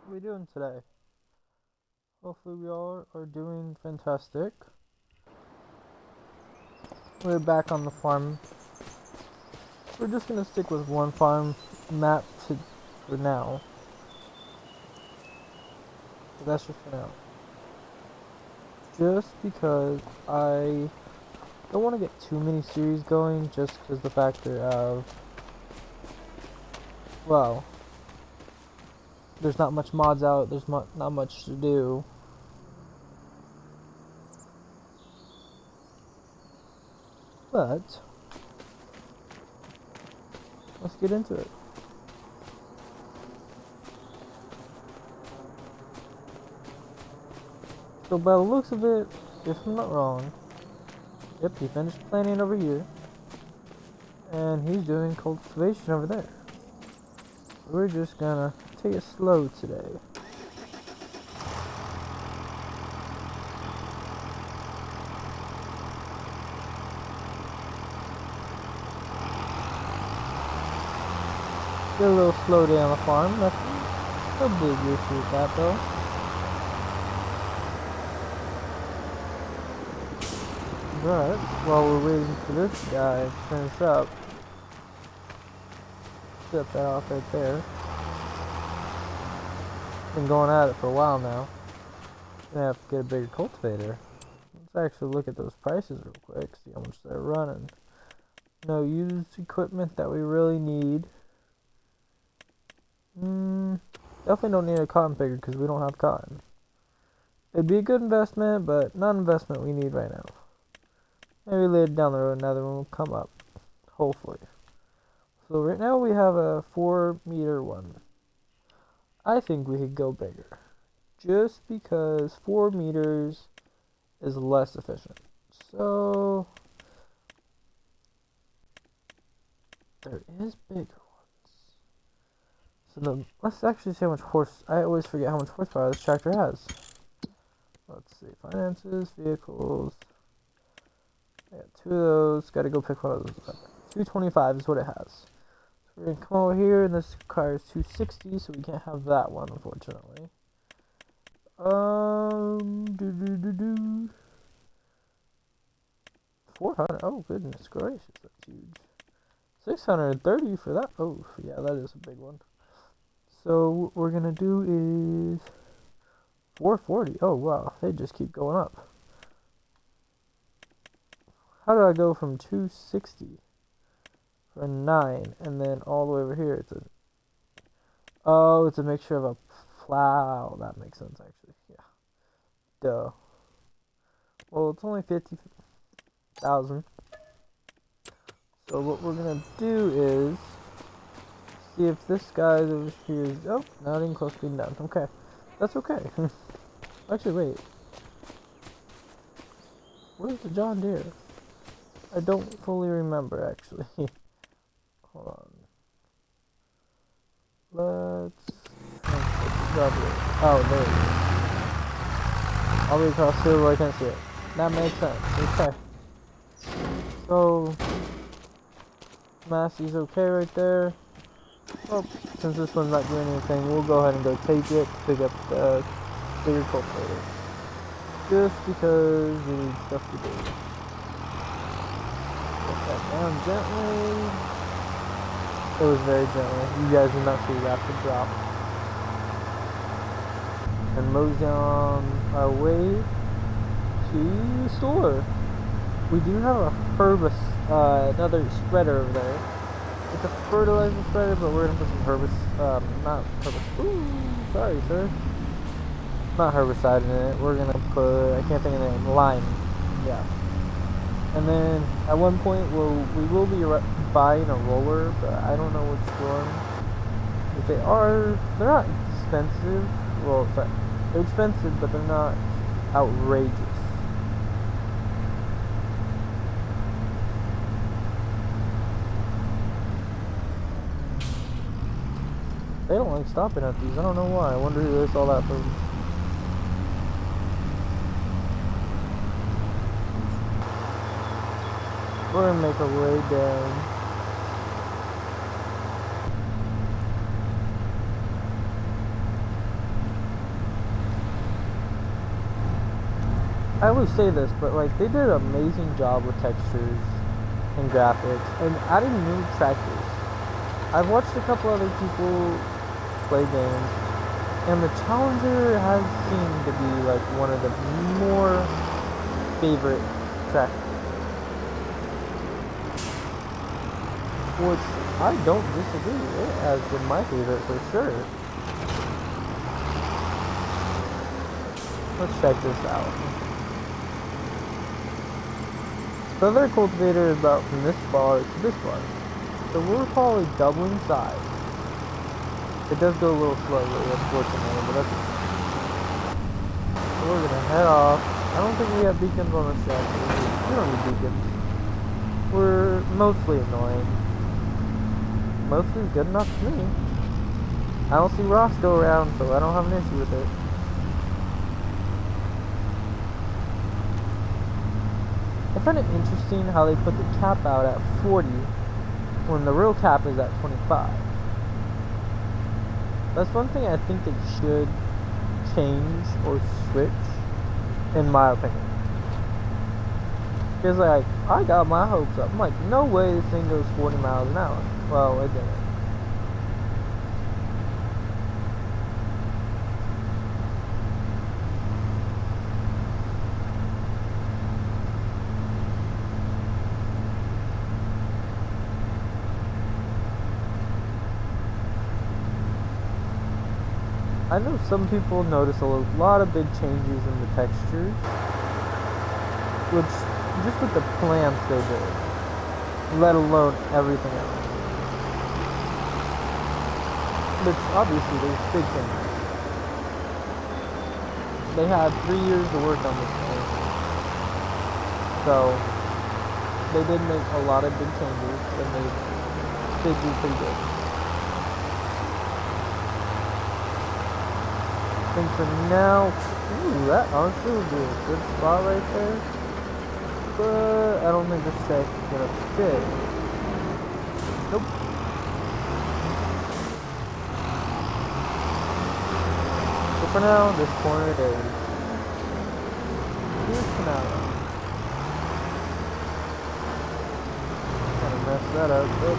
What are we doing today? Hopefully we all are doing fantastic. We're back on the farm. We're just gonna stick with one farm map for now. But that's just for now. Just because I don't want to get too many series going, just because the factor of, well, there's not much mods out, there's not much to do. But let's get into it. So by the looks of it, if I'm not wrong, yep, he finished planting over here. And he's doing cultivation over there. We're just gonna take it slow today. Get a little slow day on the farm. That's no big issue with that though. But while we're waiting for this guy to finish up, set that off right there. Been going at it for a while now. Gonna have to get a bigger cultivator. Let's actually look at those prices real quick, see how much they're running. No used equipment that we really need. Definitely don't need a cotton picker because we don't have cotton. It'd be a good investment, but not an investment we need right now. Maybe later down the road another one will come up. Hopefully. So right now we have a 4-meter one. I think we could go bigger. Just because 4 meters is less efficient. So there is bigger ones. So let's actually see how much I always forget how much horsepower this tractor has. Let's see. Finances, vehicles. I got 2 of those. Gotta go pick one of those up. 225 is what it has. So we're gonna come over here, and this requires 260, so we can't have that one, unfortunately. 400. Oh goodness gracious, that's huge. 630 for that. Oh yeah, that is a big one. So what we're gonna do is 440. Oh wow, they just keep going up. How do I go from 260 for 9 and then all the way over here? It's a mixture of a plow. That makes sense actually. Yeah. Duh. Well, it's only 50,000. So what we're gonna do is see if this guy over here is. Oh, not even close to being done. Okay, that's okay. Actually, wait. Where's the John Deere? I don't fully remember actually. Hold on. Let's. Oh, there it is. I'll be across here where I can see it. That makes sense. Okay. So, Massey's okay right there. Well, since this one's not doing anything, we'll go ahead and go take it, pick up the bigger cultivator. Just because we need stuff to do. Put that down gently. It was very gently. You guys did not see that drop. And mosey on our way to the store. We do have a another spreader over there. It's a fertilizer spreader, but we're gonna put some not herbicide. Ooh, sorry, sir. Not herbicide in it. We're gonna put, I can't think of the name, lime. Yeah. And then at one point we will be buying a roller, but I don't know which one. If they're not expensive. Well, sorry, they're expensive, but they're not outrageous. They don't like stopping at these. I don't know why. I wonder who they saw that from. We're gonna make our way down. I always say this, but like they did an amazing job with textures and graphics and adding new tractors. I've watched a couple other people play games, and the Challenger has seemed to be like one of the more favorite tractors. Which I don't disagree. It has been my favorite for sure. Let's check this out. The other cultivator is about from this bar to this bar. So we're probably doubling size. It does go a little slowly, unfortunately, but that's okay. So we're gonna head off. I don't think we have beacons on the shack. We don't need beacons. We're mostly annoying. Mostly good enough for me. I don't see Roscoe around, so I don't have an issue with it. I find it interesting how they put the cap out at 40 when the real cap is at 25. That's one thing I think they should change or switch, in my opinion. Because like, I got my hopes up. I'm like, no way this thing goes 40 miles an hour. Well, it didn't. I know some people notice a lot of big changes in the textures, which, just with the plants they did, let alone everything else. Which, obviously, there's big changes. They had 3 years to work on this thing, so they did make a lot of big changes, and they did do pretty good. I think for now, ooh, that honestly would be a good spot right there. But I don't think this shack is gonna fit. Nope. So for now, this corner it is. Here's Canada. Kind of messed that up, but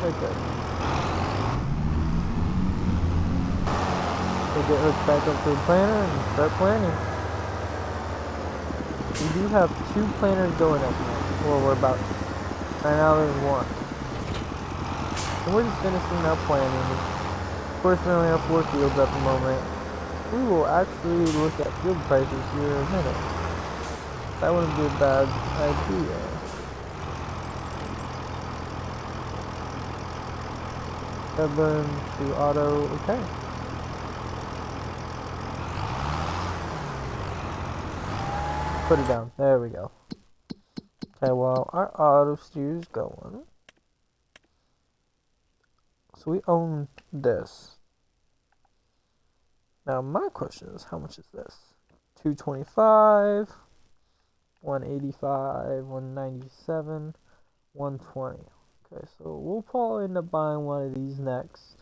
right there. We'll get hooked back up to the planter and start planting. We do have 2 planters going up now. Well, we're about, right now there's 1. And we're just finishing up planting. Of course, we only have 4 fields at the moment. We will actually look at field prices here in a minute. That wouldn't be a bad idea. Headburn to auto, okay. Put it down. There we go. Okay, well, our auto steer's going. So we own this. Now my question is, how much is this? 225, 185, 197, 120. Okay, so we'll probably end up buying one of these next.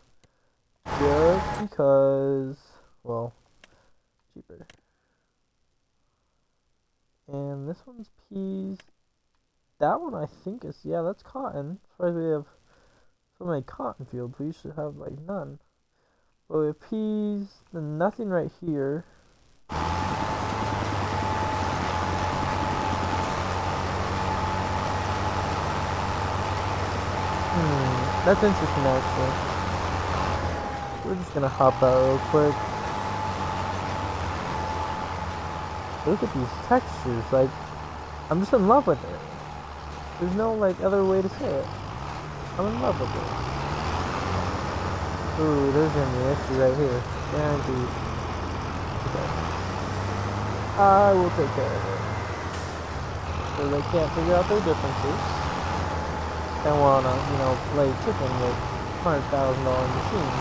Just because, well, cheaper. And this one's peas. That one I think is, yeah, that's cotton. As far as we have so many cotton fields, we should have like none. But we have peas, then nothing right here. That's interesting actually. We're just gonna hop out real quick. Look at these textures, like, I'm just in love with it. There's no, like, other way to say it. I'm in love with it. Ooh, there's gonna be an issue right here. Guaranteed. Okay. I will take care of it. So they can't figure out their differences. And wanna, play chicken with $100,000 machines.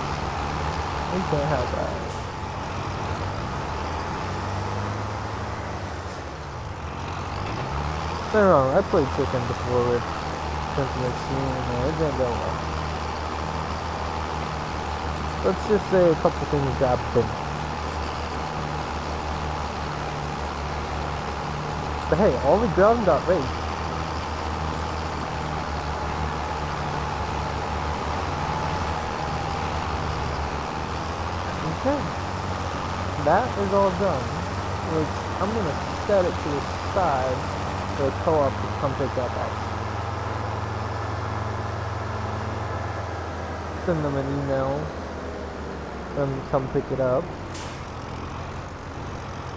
We can't have that. Don't get me wrong, I played chicken before with Simpson Machine, and it didn't go well. Let's just say a couple things got bitten. But hey, all the ground got raked. Okay. That is all done. Which I'm gonna set it to the side for the co-op to come pick that up. Send them an email and come pick it up.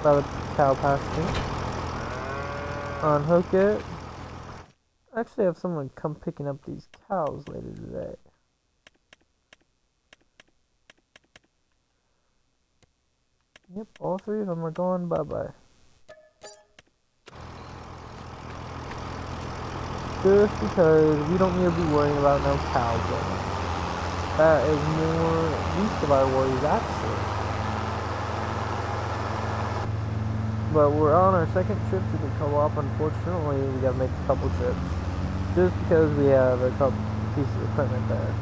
By the cow pasture. Unhook it. Actually have someone come picking up these cows later today. Yep, all three of them are going bye-bye. Just because we don't need to be worrying about no cows right now. That is more least of our worries actually. But we're on our second trip to the co-op. Unfortunately, we gotta make a couple trips. Just because we have a couple pieces of equipment there.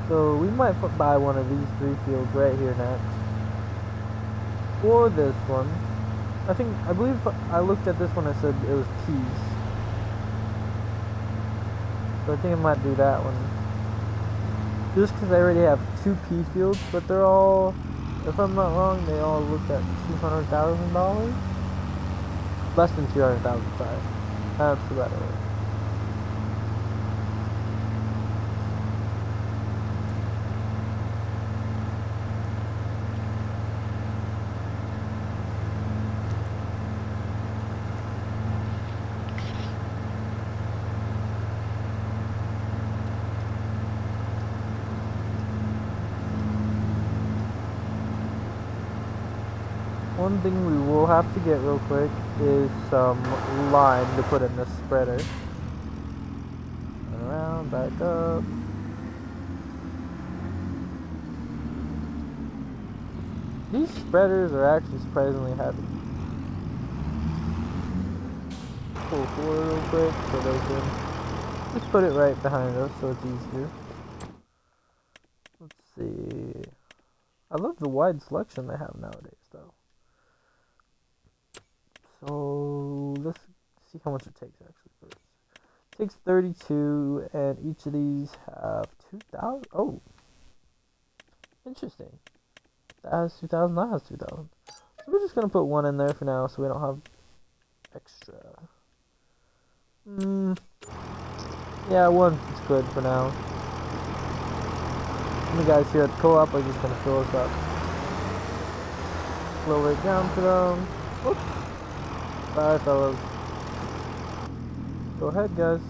So we might buy one of these 3 fields right here next. Or this one. I believe I looked at this one and said it was peas. So I think I might do that one. Just because I already have 2 pea fields, but they're all, if I'm not wrong, they all looked at $200,000? Less than 200,000, sorry. That's about it. One thing we will have to get real quick is some lime to put in this spreader. Turn around, back up. These spreaders are actually surprisingly heavy. Pull forward real quick so they can just put it right behind us so it's easier. Let's see. I love the wide selection they have nowadays though. So let's see how much it takes actually first. It takes 32 and each of these have 2,000. Oh, interesting. That has 2,000, that has 2,000. So we're just gonna put one in there for now so we don't have extra. Yeah, one is good for now. And the guys here at the co-op are just gonna fill us up. Lower it down for them. Whoops. Bye, fellas. Go ahead, guys.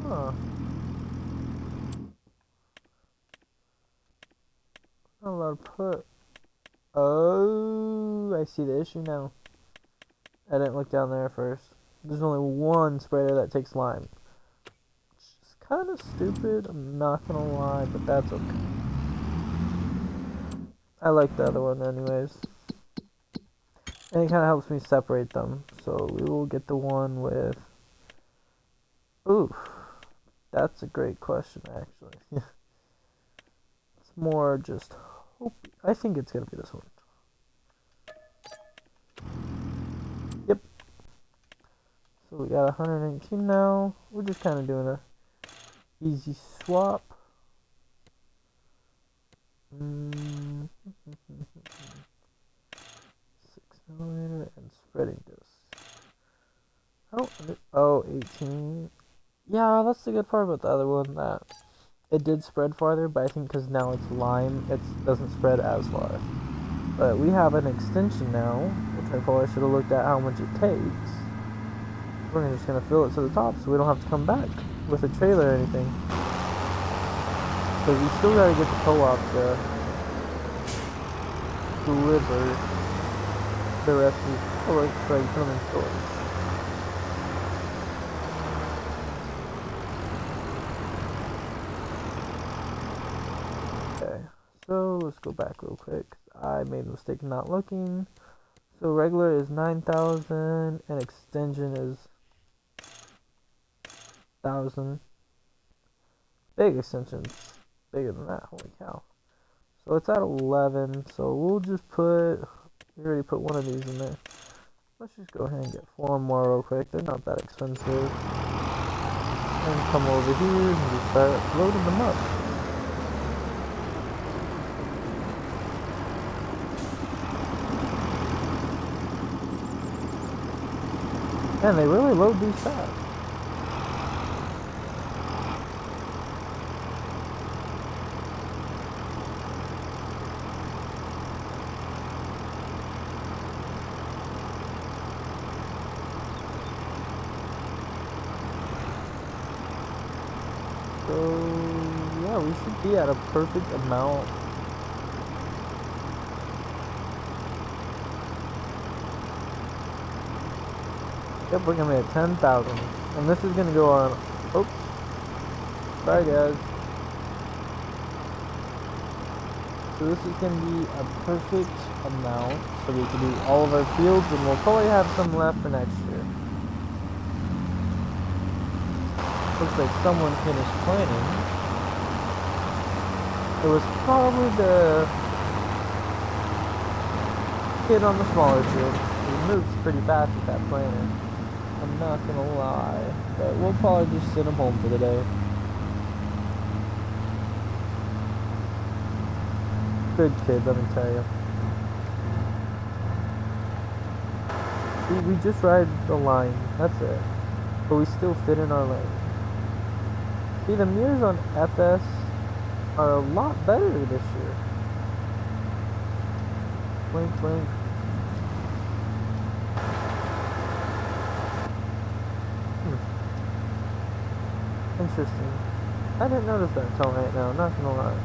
Huh. Not allowed to put. Oh, I see the issue now. I didn't look down there first. There's only one spreader that takes lime. It's kind of stupid, I'm not gonna lie, but that's okay. I like the other one anyways. And it kind of helps me separate them. So we will get the one with... Ooh, that's a great question actually. It's more just hope. I think it's gonna be this one. Yep. So we got 119 now. We're just kind of doing a easy swap. 6mm and spreading disc. Oh, 18. Yeah, that's the good part about the other one, that it did spread farther, but I think because now it's lime, it doesn't spread as far. But we have an extension now, which I probably should have looked at how much it takes. We're just going to fill it to the top so we don't have to come back with a trailer or anything. But we still got to get the co-op to deliver the rest of these pellets so I can put them in storage. Okay, so let's go back real quick. I made a mistake not looking. So regular is 9,000 and extension is 1,000. Big extensions. Bigger than that, holy cow. So it's at 11, so we'll just put, we already put one of these in there. Let's just go ahead and get 4 more real quick, they're not that expensive. And come over here and just start loading them up. Man, they really load these fast. So, yeah, we should be at a perfect amount. Yep, we're gonna be at 10,000. And this is gonna go on, oops. Sorry guys. So this is gonna be a perfect amount, so we can do all of our fields, and we'll probably have some left for next year. Looks like someone finished planting. It was probably the kid on the smaller field. He moves pretty fast with that planter. I'm not gonna lie, but we'll probably just send him home for the day. Good kid, let me tell you. See, we just ride the line, that's it. But we still fit in our lane. See, the mirrors on FS are a lot better this year. Blink, blink. Interesting. I didn't notice that until right now, not gonna lie.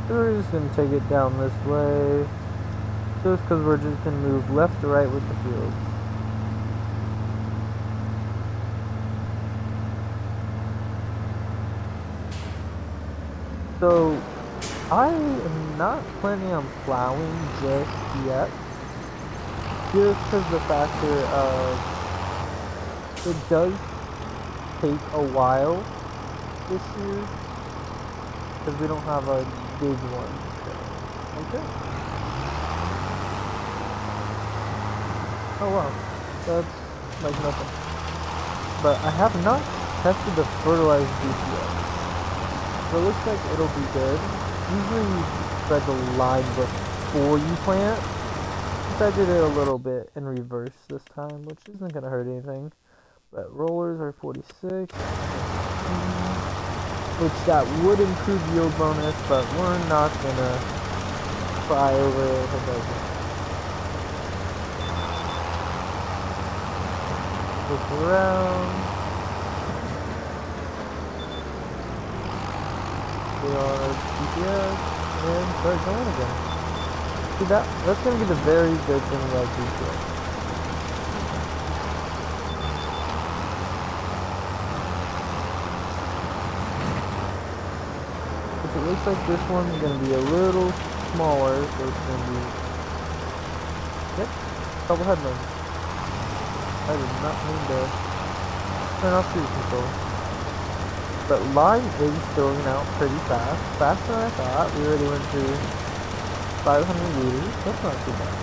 So we're just gonna take it down this way. Just because we're just gonna move left to right with the fields. So I am not planning on plowing just yet. Just because the factor of it does take a while this year. Because we don't have a big one. Okay. Oh wow, that's like nothing. But I have not tested the fertilized beef yet. So it looks like it'll be good. Usually you spread the line before you plant. Since I did it a little bit in reverse this time, which isn't gonna hurt anything. But rollers are 46. Which that would improve yield bonus, but we're not gonna cry over it if it doesn't. Look around. We are on our GPS and start going again. See that's gonna be the very good thing about GPS. It looks like this one's gonna be a little smaller, so it's gonna be, yep, double headlamps. I did not mean to turn off cruise control. But line is filling out pretty fast. Faster than I thought. We already went through 500 liters. That's not too bad.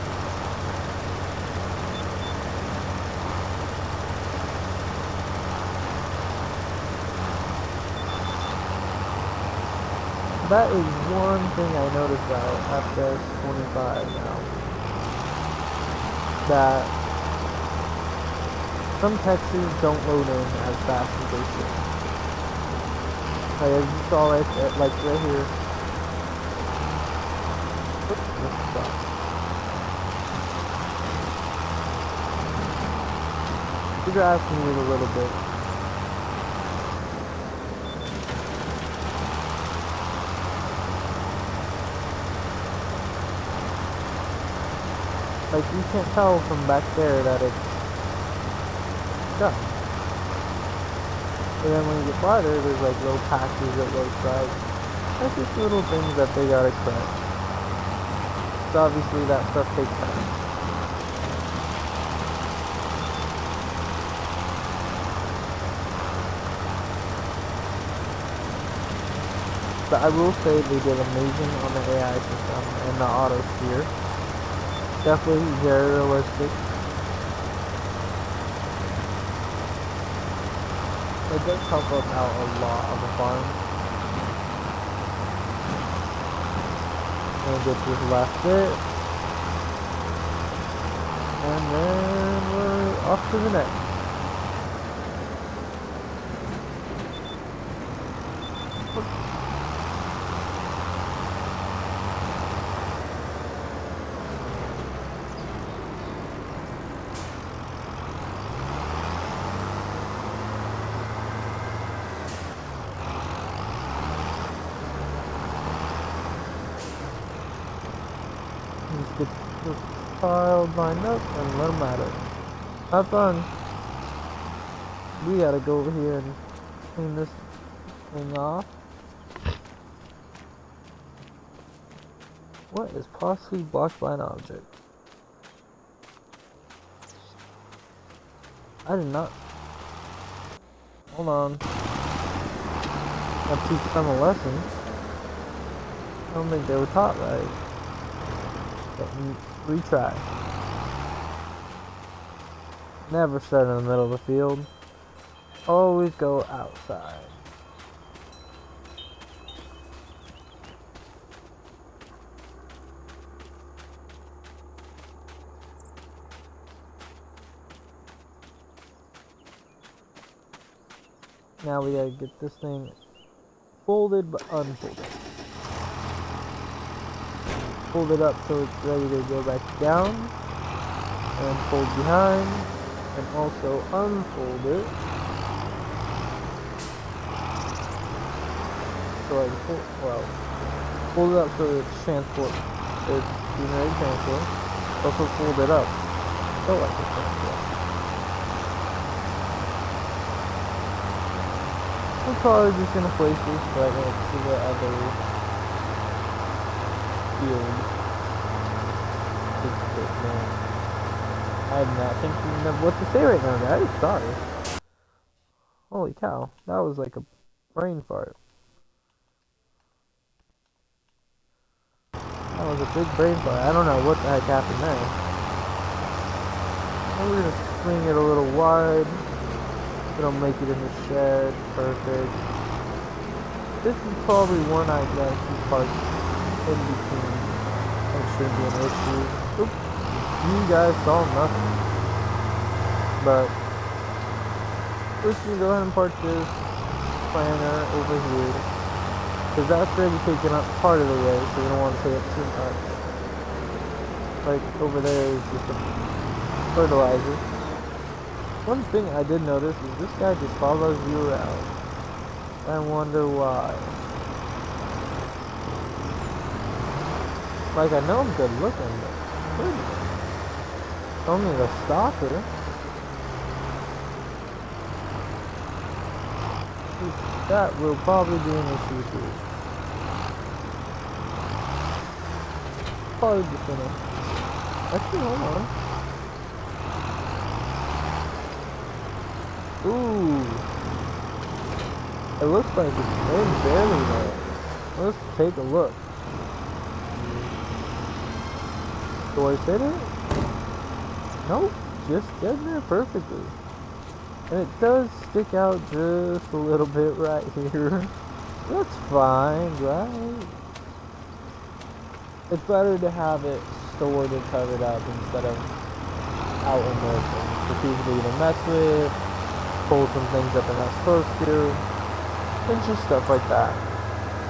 That is one thing I noticed about FS25 now. That some textures don't load in as fast as they should. Like as you saw right there, like right here. Oops, let's stop. The grass needed a little bit. Like you can't tell from back there that it's done. And then when you get farther, there's like low patches at low sides. That's just little things that they gotta correct. So obviously that stuff takes time. But I will say they did amazing on the AI system and the auto steer. Definitely very realistic. It does help us out a lot on the farm. And get this last bit. And then we're off to the next. Just get the pile lined up and let them at it. Have fun. We gotta go over here and clean this thing off. What is possibly blocked by an object? I did not. Hold on. I'll teach them a lesson. I don't think they were taught right. But retry. Never start in the middle of the field. Always go outside. Now we gotta get this thing folded but unfolded. Fold it up so it's ready to go back down. And fold behind. And also unfold it. So I fold it up so it's transport. It's being ready to transport. Also fold it up so I can transport. I'm probably just gonna place this right next to the other field. I'm not thinking of what to say right now, guys. Sorry. Holy cow, that was like a brain fart. That was a big brain fart. I don't know what the heck happened there. And we're gonna swing it a little wide. It'll make it in the shed. Perfect. This is probably one I guess is parked in between. It shouldn't be an issue. Oop. You guys saw nothing. But we're just gonna go ahead and park this planter over here. Because that's already taken up part of the way, so we don't want to take up too much. Like over there is just a fertilizer. One thing I did notice is this guy just follows you around. I wonder why. Like, I know I'm good looking, but goodness. Don't need a stalker. That will probably be an issue too. Probably just gonna. Actually, hold on. Ooh. It looks like it's in barely there. Let's take a look. Do I fit it? Nope. Just getting there perfectly. And it does stick out just a little bit right here. That's fine, right? It's better to have it stored and covered up instead of out in the open. For people to mess with, pull some things up they're not supposed to, and just stuff like that.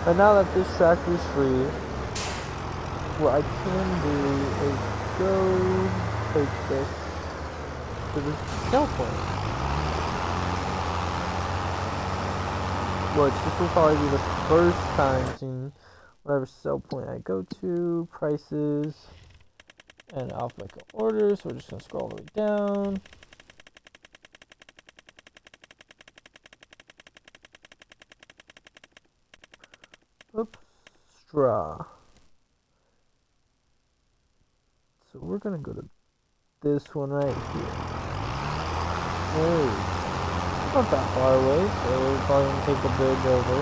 But now that this tractor is free, what I can do is go take this to the sell point. Which this will probably be the first time seeing whatever sell point I go to, prices, and I'll make an order. So we're just gonna scroll all the way down. Oops, straw. So we're gonna go to this one right here. Hey, not that far away, so we're probably gonna take the bridge over.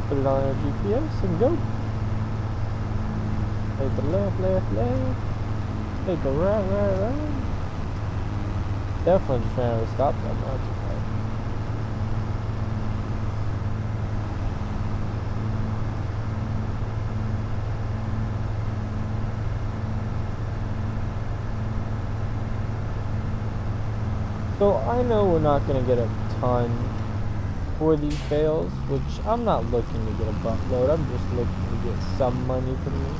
Put it on our GPS and go. Take the left, take the right. Definitely just ran out of stop sign, that's okay. So I know we're not going to get a ton for these bales, which I'm not looking to get a buttload. I'm just looking to get some money from these.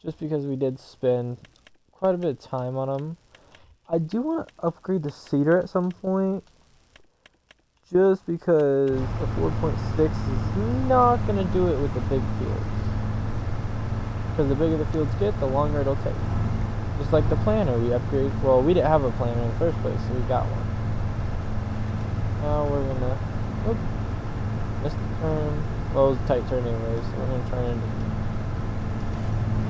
Just because we did spend quite a bit of time on them. I do want to upgrade the seeder at some point. Just because the 4.6 is not going to do it with the big fields. Because the bigger the fields get, the longer it'll take. Just like the planter we upgrade. Well, we didn't have a planter in the first place, so we got one. Now we're gonna, oop, missed the turn. Well, it was a tight turn anyway, so we're gonna turn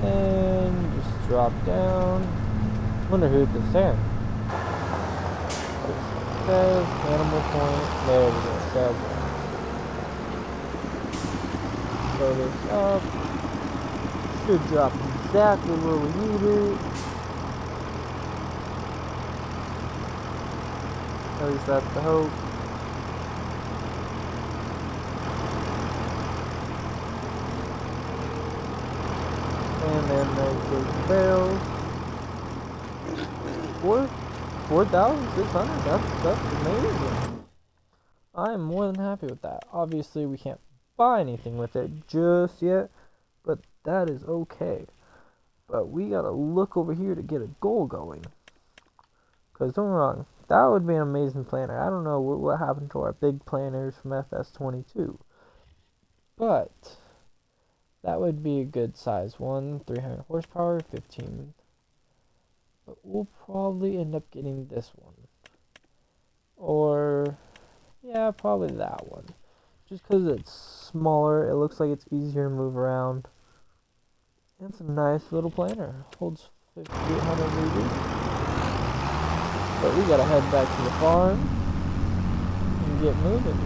and just drop down. Wonder who hit the sand. It says animal point. There we go. Sell. Throw this up. Should drop exactly where we need it. At least that's the hope. And then there's those bales. 4,600. That's amazing. I'm more than happy with that. Obviously, we can't buy anything with it just yet, but that is okay. But we gotta look over here to get a goal going. Cause don't get me wrong, that would be an amazing planter. I don't know what happened to our big planters from FS22, but that would be a good size one. 300 horsepower, 15. But we'll probably end up getting this one, or yeah, probably that one. Just because it's smaller, it looks like it's easier to move around. And it's a nice little planter. Holds 5,800 liters. But we gotta head back to the farm and get moving.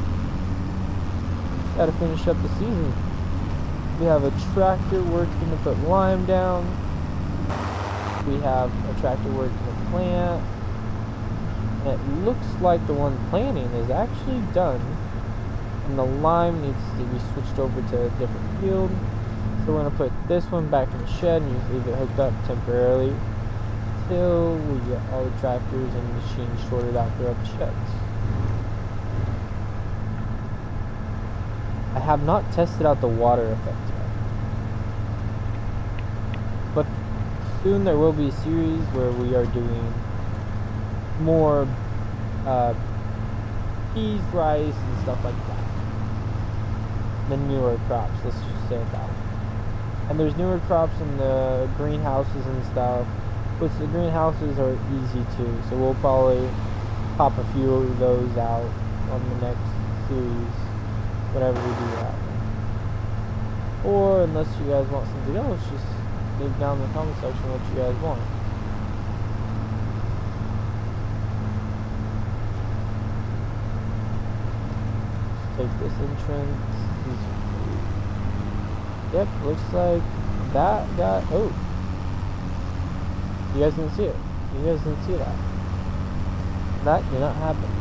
Gotta finish up the season. We have a tractor working to put lime down. We have a tractor working to plant. And it looks like the one planting is actually done. And the lime needs to be switched over to a different field. So we're going to put this one back in the shed and just leave it hooked up temporarily until we get all the tractors and machines sorted out throughout the sheds. I have not tested out the water effect yet. But soon there will be a series where we are doing more peas, rice, and stuff like that. The newer crops, let's just say it that way. And there's newer crops in the greenhouses and stuff, which the greenhouses are easy too, so we'll probably pop a few of those out on the next series, whenever we do that. Or unless you guys want something else, just leave down in the comment section what you guys want. Take this entrance. Yep, looks like that got, oh. You guys didn't see it. You guys didn't see that. That did not happen.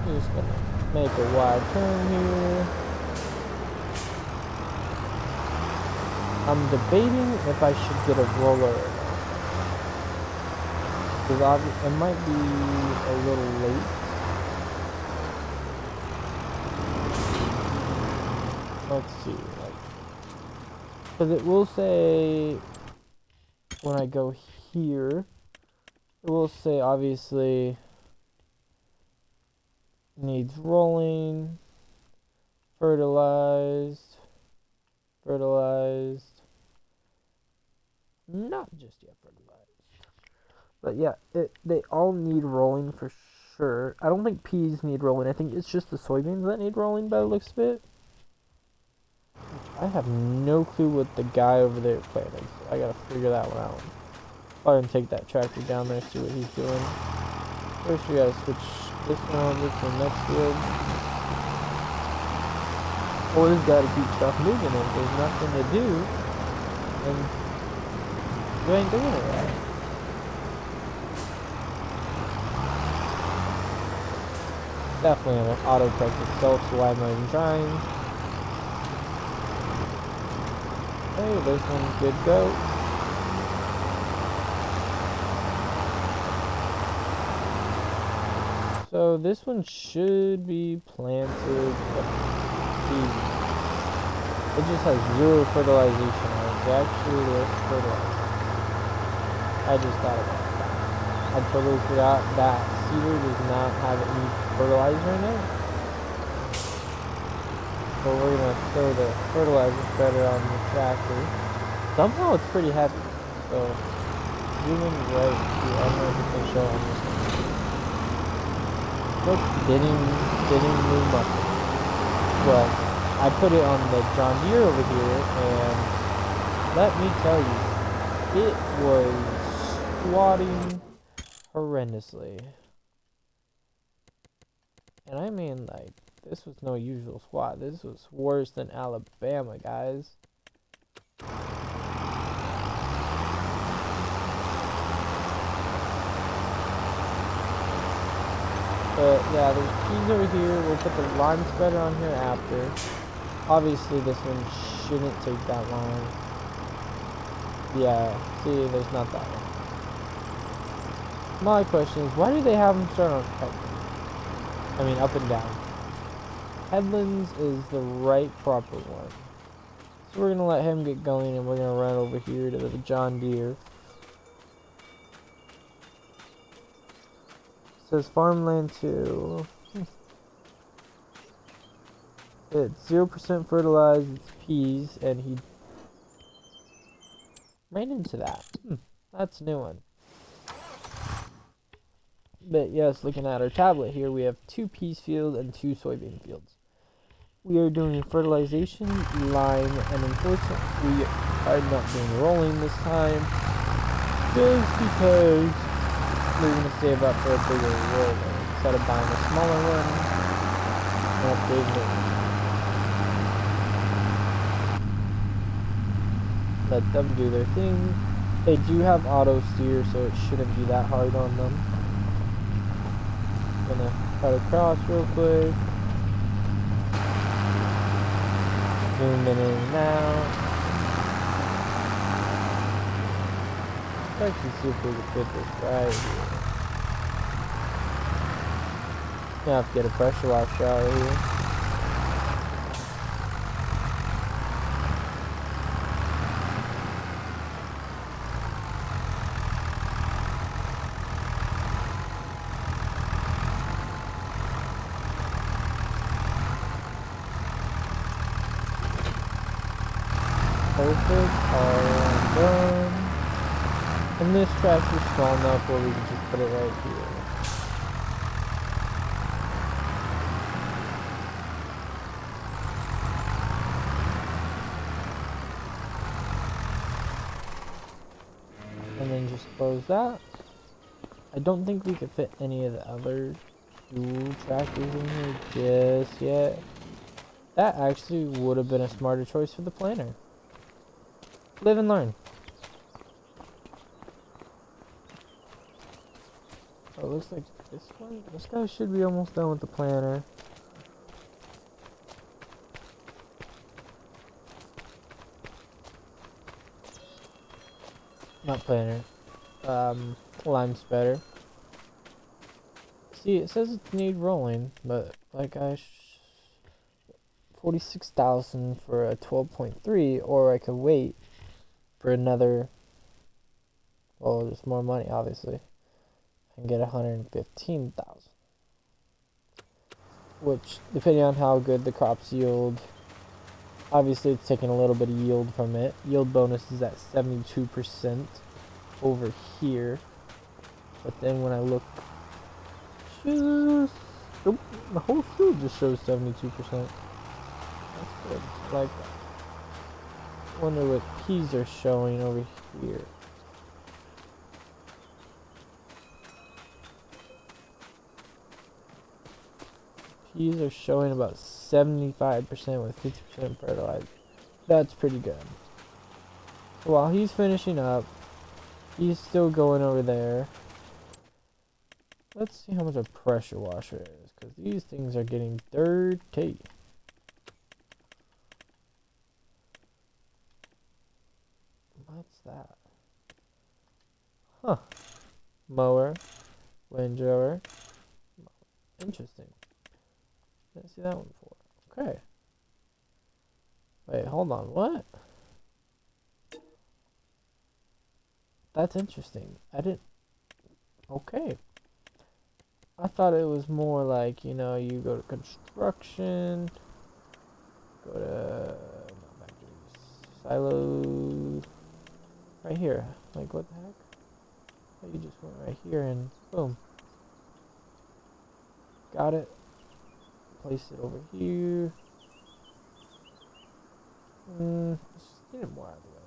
I'm just gonna make a wide turn here. I'm debating if I should get a roller or not. Because it might be a little late. Let's see, because it will say, when I go here, it will say obviously needs rolling, fertilized, not just yet fertilized. But yeah, they all need rolling for sure. I don't think peas need rolling. I think it's just the soybeans that need rolling by the looks of it. I have no clue what the guy over there planted, so I gotta figure that one out. Probably gonna take that tractor down there, see what he's doing. First we gotta switch this one over to the next field. Or just gotta keep stuff moving. If there's nothing to do, then you ain't doing it right. Definitely an auto-correct itself, so why am I even trying? Hey, this one's good go. So this one should be planted. It just has 0 fertilization on it. So actually let's fertilize. I just thought about that. I totally forgot that cedar does not have any fertilizer in it. So we're gonna throw the fertilizer spreader on the tractor. Somehow it's pretty heavy. So zooming right here. I don't know if it's gonna show on this one. Nope, didn't move much. But I put it on the John Deere over here, and let me tell you, it was squatting horrendously. And I mean, like, this was no usual squat. This was worse than Alabama, guys. But yeah, there's peas over here. We'll put the lime spreader on here after. Obviously, this one shouldn't take that long. Yeah, see, there's not that one. My question is, why do they have them start on headlands? I mean, up and down. Headlands is the right proper one. So we're gonna let him get going, and we're gonna run over here to the John Deere. Says farmland 2. It's 0% fertilized, it's peas, and he ran into that. That's a new one. But yes, looking at our tablet here, we have 2 peas fields and 2 soybean fields. We are doing fertilization, lime, and unfortunately we are not doing rolling this time, just because we're going to save up for a bigger roller instead of buying a smaller one and upgrading it. Let them do their thing. They do have auto steer, so it shouldn't be that hard on them. Gonna cut across real quick. Zoom in and out. Let's actually see if we can fit this right here. Gonna have to get a pressure washer out of here. Perfect, all done. And this tractor's small enough where we can just put it right here. And then just close that. I don't think we could fit any of the other dual tractors in here just yet. That actually would have been a smarter choice for the planner. Live and learn. Oh, it looks like this guy should be almost done with the planner. Not planner. Lime spreader. See, it says it need rolling, but like 46,000 for a 12.3, or I could wait for another, well, there's more money obviously, and get 115,000, which depending on how good the crops yield, obviously it's taking a little bit of yield from it. Yield bonus is at 72% over here. But then when I look, just the whole field just shows 72%. That's good. I like that. Wonder what peas are showing over here. Peas are showing about 75% with 50% fertilizer. That's pretty good. So while he's finishing up, he's still going over there. Let's see how much a pressure washer is, because these things are getting dirty. What's that? Huh. Mower. Windrower. Interesting. Didn't see that one before. Okay. Wait, hold on. What? That's interesting. I didn't... Okay. I thought it was more like, you know, you go to construction, go to silos, right here. Like, what the heck? You just went right here and boom. Got it. Place it over here. Just get it more out of the way.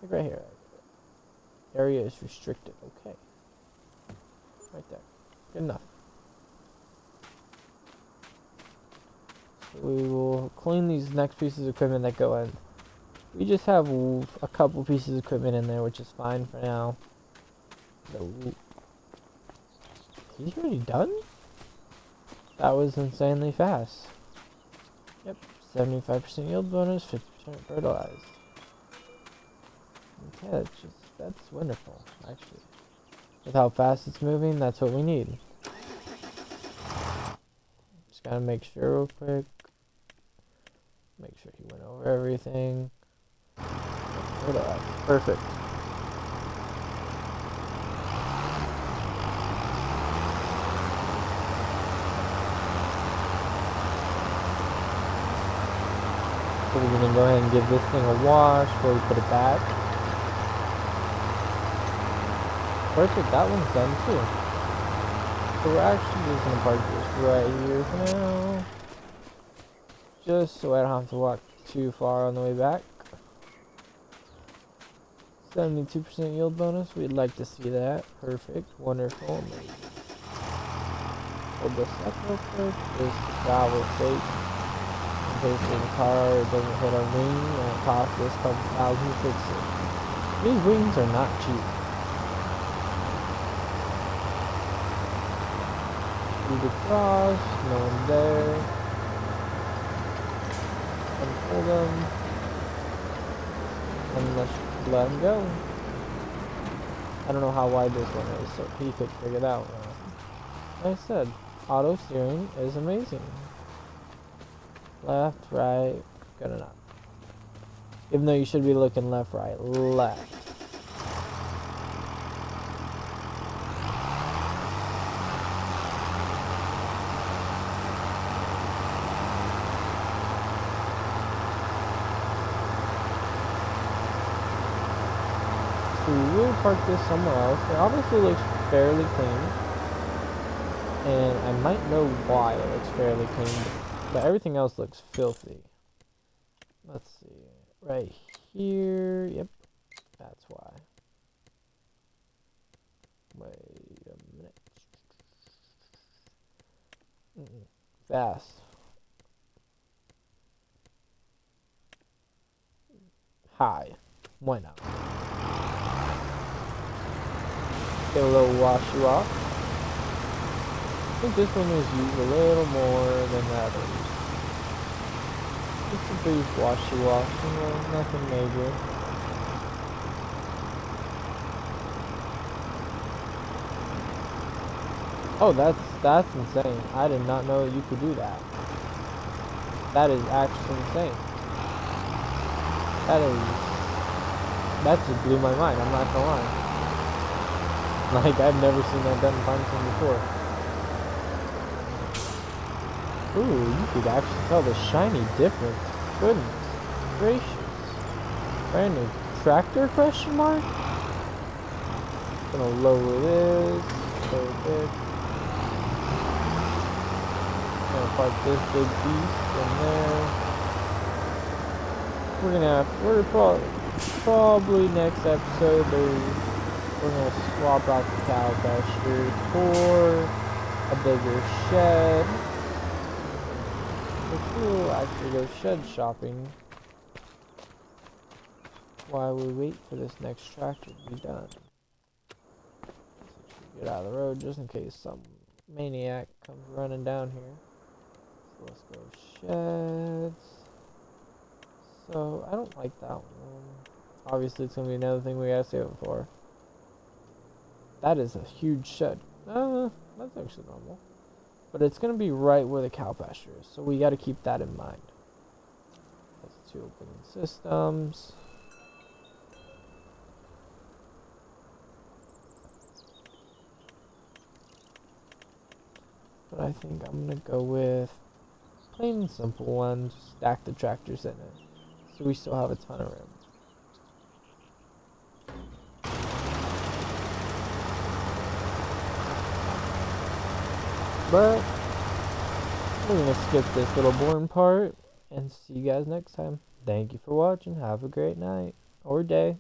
Like right here. Area is restricted. Okay. Right there. Good enough. So we will clean these next pieces of equipment that go in. We just have a couple pieces of equipment in there, which is fine for now. So, he's already done? That was insanely fast. Yep, 75% yield bonus, 50% fertilized. Okay, that's wonderful, actually. With how fast it's moving, that's what we need. Just gotta make sure real quick. Make sure he went over everything. Fertilized. Perfect. So we're gonna go ahead and give this thing a wash before we put it back. Perfect, that one's done too. So we're actually just gonna park this right here for now. Just so I don't have to walk too far on the way back. 72% yield bonus, we'd like to see that. Perfect, wonderful, amazing. Hold this up real quick, just to travel safe. In case the car doesn't hit a wing and it costs us a couple thousand to fix it. These wings are not cheap. Shoot across, no one there. Unpull them. And let's let him go. I don't know how wide this one is, so he could figure it out. Like I said, auto steering is amazing. Left, right, good enough. Even though you should be looking left, right, left. So we will park this somewhere else. It obviously looks fairly clean. And I might know why it looks fairly clean. But everything else looks filthy. Let's see. Right here. Yep. That's why. Wait a minute. Fast. High. Why not? Get a little wash you off. I think this one was used a little more than the others. Just a brief washy wash, you know, nothing major. Oh, that's insane. I did not know you could do that. That is actually insane. That just blew my mind, I'm not gonna lie. Like, I've never seen that done in finishing before. Ooh, you could actually tell the shiny difference. Goodness gracious. Brand new tractor, question mark? Gonna lower this so big. Gonna park this big beast in there. We're probably next episode we're gonna swap out the cow pasture for a bigger shed. Which we'll actually go shed shopping while we wait for this next tractor to be done. Get out of the road just in case some maniac comes running down here. So let's go sheds. So I don't like that one. Obviously it's gonna be another thing we gotta save it for. That is a huge shed. That's actually normal. But it's gonna be right where the cow pasture is, so we gotta keep that in mind. That's 2 opening systems. But I think I'm gonna go with plain and simple one. Just stack the tractors in it, so we still have a ton of room. But we're gonna skip this little boring part and see you guys next time. Thank you for watching. Have a great night or day.